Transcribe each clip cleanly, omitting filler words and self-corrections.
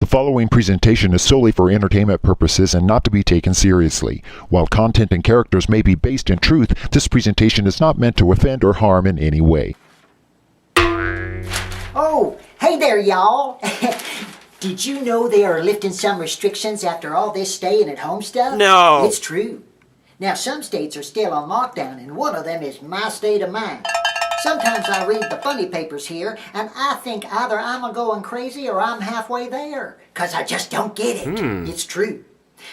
following presentation is solely for entertainment purposes and not to be taken seriously. While content and characters may be based in truth, this presentation is not meant to offend or harm in any way. Oh, hey there, y'all. Did you know they are lifting some restrictions after all this staying at home stuff? No. It's true. Now, some states are still on lockdown, and one of them is my state of mind. Sometimes I read the funny papers here, and I think either I'm a-going crazy or I'm halfway there, 'cause I just don't get it. It's true.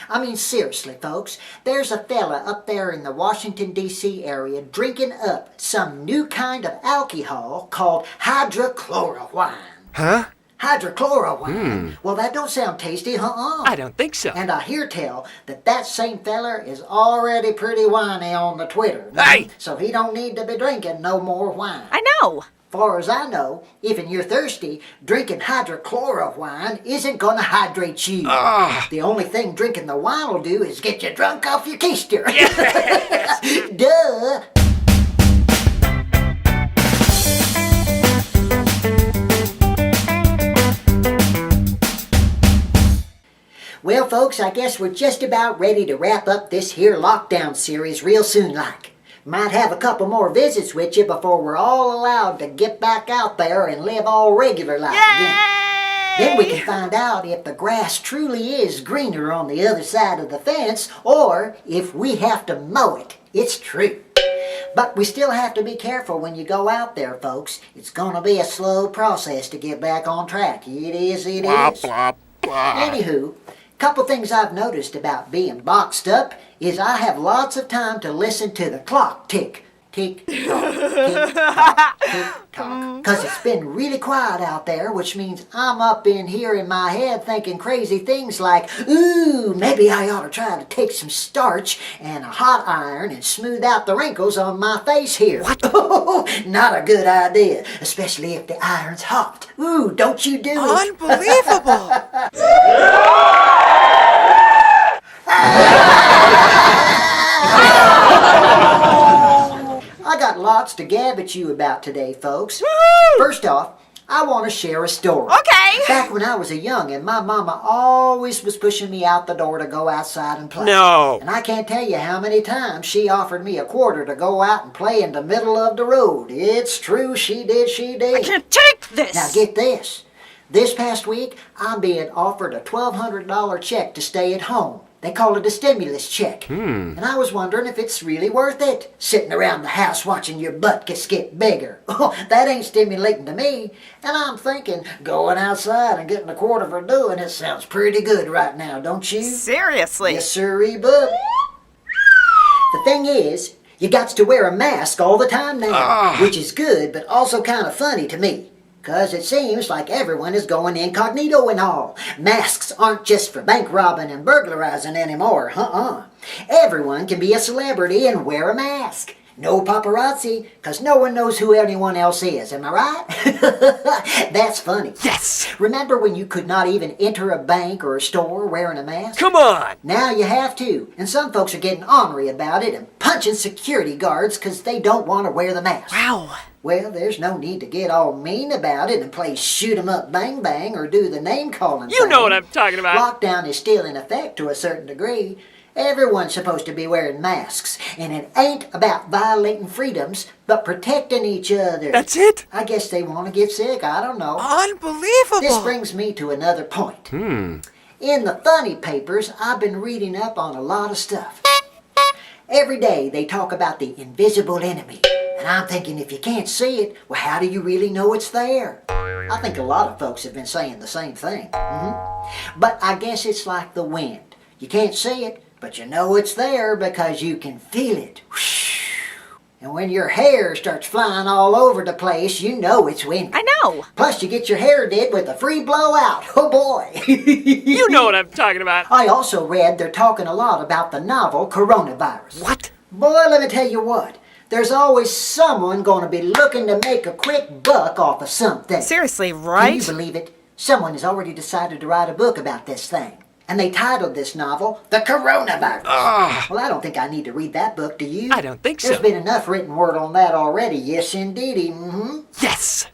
I mean, seriously, folks, there's a fella up there in the Washington, D.C. area drinking up some new kind of alcohol called hydrochloroquine. Huh? Hydrochloroquine. Well, that don't sound tasty, I don't think so. And I hear tell that same feller is already pretty whiny on the Twitter. Hey! So he don't need to be drinking no more wine. I know. Far as I know, even you're thirsty, drinking hydrochloroquine isn't gonna hydrate you. The only thing drinking the wine will do is get you drunk off your keister. Yes. Duh! Well, folks, I guess we're just about ready to wrap up this here lockdown series real soon like. Might have a couple more visits with you before we're all allowed to get back out there and live all regular life again. Then we can find out if the grass truly is greener on the other side of the fence or if we have to mow it. It's true. But we still have to be careful when you go out there, folks. It's gonna be a slow process to get back on track. It is. Blah, blah, blah. Anywho, couple things I've noticed about being boxed up is I have lots of time to listen to the clock tick, tick, tock, tick, tock, tick, tock. 'Cause it's been really quiet out there, which means I'm up in here in my head thinking crazy things like, ooh, maybe I ought to try to take some starch and a hot iron and smooth out the wrinkles on my face here. What? Not a good idea, especially if the iron's hot. Ooh, don't you do it. Unbelievable. I got lots to gab at you about today, folks. Woo! First off, I want to share a story. Okay. Back when I was a youngin', my mama always was pushing me out the door to go outside and play. No. And I can't tell you how many times she offered me a quarter to go out and play in the middle of the road. It's true, she did. I can't take this. Now get this. This past week, I'm being offered a $1,200 check to stay at home. They call it a stimulus check. And I was wondering if it's really worth it, sitting around the house watching your butt get bigger. Oh, that ain't stimulating to me. And I'm thinking, going outside and getting a quarter for doing it sounds pretty good right now, don't you? Seriously. Yes, sirree, bub. The thing is, you got to wear a mask all the time now, which is good, but also kind of funny to me. 'Cause it seems like everyone is going incognito and all. Masks aren't just for bank robbing and burglarizing anymore, Everyone can be a celebrity and wear a mask. No paparazzi, 'cause no one knows who anyone else is, am I right? That's funny. Yes. Remember when you could not even enter a bank or a store wearing a mask? Come on. Now you have to, and some folks are getting ornery about it and punching security guards 'cause they don't want to wear the mask. Wow. Well, there's no need to get all mean about it and play shoot 'em up bang bang or do the name calling You know what I'm talking about. Lockdown is still in effect to a certain degree. Everyone's supposed to be wearing masks, and it ain't about violating freedoms, but protecting each other. That's it? I guess they want to get sick, I don't know. Unbelievable. This brings me to another point. In the funny papers, I've been reading up on a lot of stuff. Every day they talk about the invisible enemy. And I'm thinking, if you can't see it, well, how do you really know it's there? I think a lot of folks have been saying the same thing. But I guess it's like the wind. You can't see it, but you know it's there because you can feel it. And when your hair starts flying all over the place, you know it's windy. I know. Plus, you get your hair did with a free blowout. Oh, boy. You know what I'm talking about. I also read they're talking a lot about the novel coronavirus. What? Boy, let me tell you what. There's always someone going to be looking to make a quick buck off of something. Seriously, Can right? you believe it? Someone has already decided to write a book about this thing. And they titled this novel The Coronavirus. Well, I don't think I need to read that book, do you? I don't think so. There's been enough written word on that already. Yes, indeedy. Yes!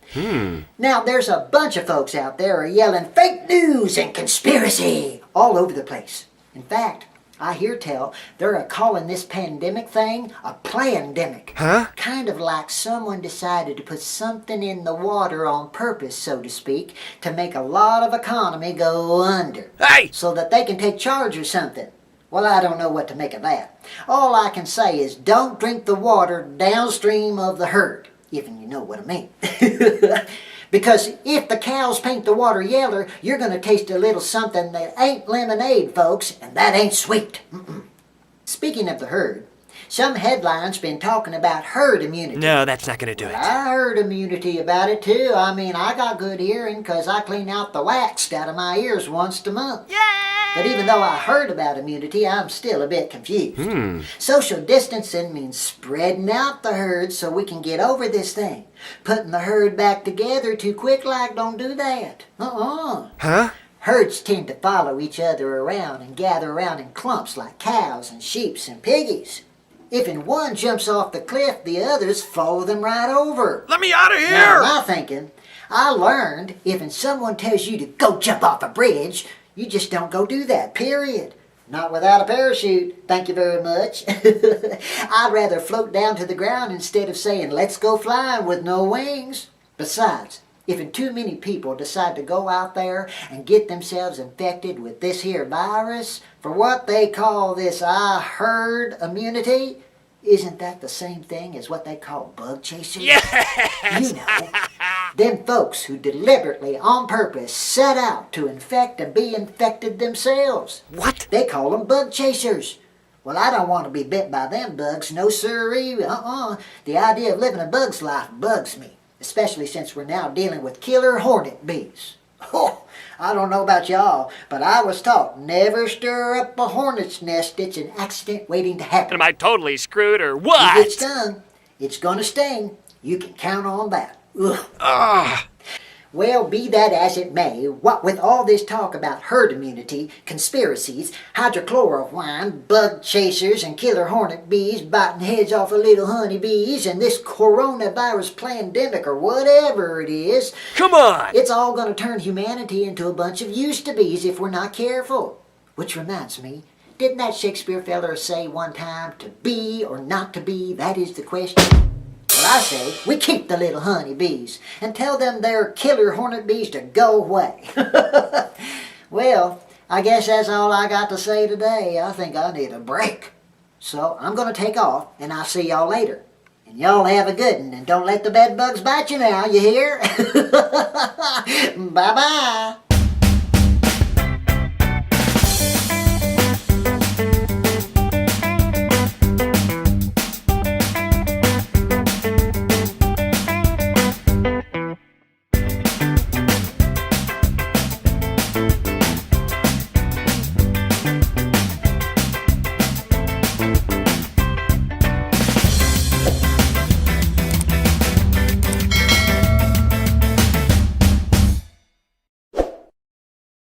Now, there's a bunch of folks out there are yelling fake news and conspiracy all over the place. In fact, I hear tell they're calling this pandemic thing a plandemic. Huh? Kind of like someone decided to put something in the water on purpose, so to speak, to make a lot of economy go under. Hey! So that they can take charge or something. Well, I don't know what to make of that. All I can say is don't drink the water downstream of the herd, if you know what I mean. Because if the cows paint the water yeller, you're going to taste a little something that ain't lemonade, folks, and that ain't sweet. Speaking of the herd, some headlines been talking about herd immunity. No, that's not gonna do it. I heard immunity about it too. I mean, I got good hearing because I clean out the wax out of my ears once a month. But even though I heard about immunity, I'm still a bit confused. Social distancing means spreading out the herd so we can get over this thing. Putting the herd back together too quick like don't do that. Huh? Herds tend to follow each other around and gather around in clumps like cows and sheeps and piggies. If one jumps off the cliff, the others follow them right over. Let me out of Now, my thinking, I learned if someone tells you to go jump off a bridge, you just don't go do that, period. Not without a parachute, thank you very much. I'd rather float down to the ground instead of saying, let's go flying with no wings. Besides, if too many people decide to go out there and get themselves infected with this here virus, for what they call this herd immunity, isn't that the same thing as what they call bug chasers? Yes! You know, them folks who deliberately, on purpose, set out to infect and be infected themselves. What? They call them bug chasers. Well, I don't want to be bit by them bugs, no sirree. The idea of living a bug's life bugs me, especially since we're now dealing with killer hornet bees. Oh, I don't know about y'all, but I was taught never stir up a hornet's nest. It's an accident waiting to happen. Am I totally screwed or If what? it's stung, it's gonna sting. You can count on that. Ugh. Well, be that as it may, what with all this talk about herd immunity, conspiracies, hydrochloroquine, bug chasers, and killer hornet bees biting heads off of little honeybees, and this coronavirus pandemic or whatever it is, Come on! it's all going to turn humanity into a bunch of used-to-bees if we're not careful. Which reminds me, didn't that Shakespeare feller say one time, to be or not to be, that is the question? Well, I say, we keep the little honeybees and tell them they're killer hornet bees to go away. Well, I guess that's all I got to say today. I think I need a break. So I'm going to take off, and I'll see y'all later. And y'all have a good one, and don't let the bed bugs bite you now, you hear? Bye-bye.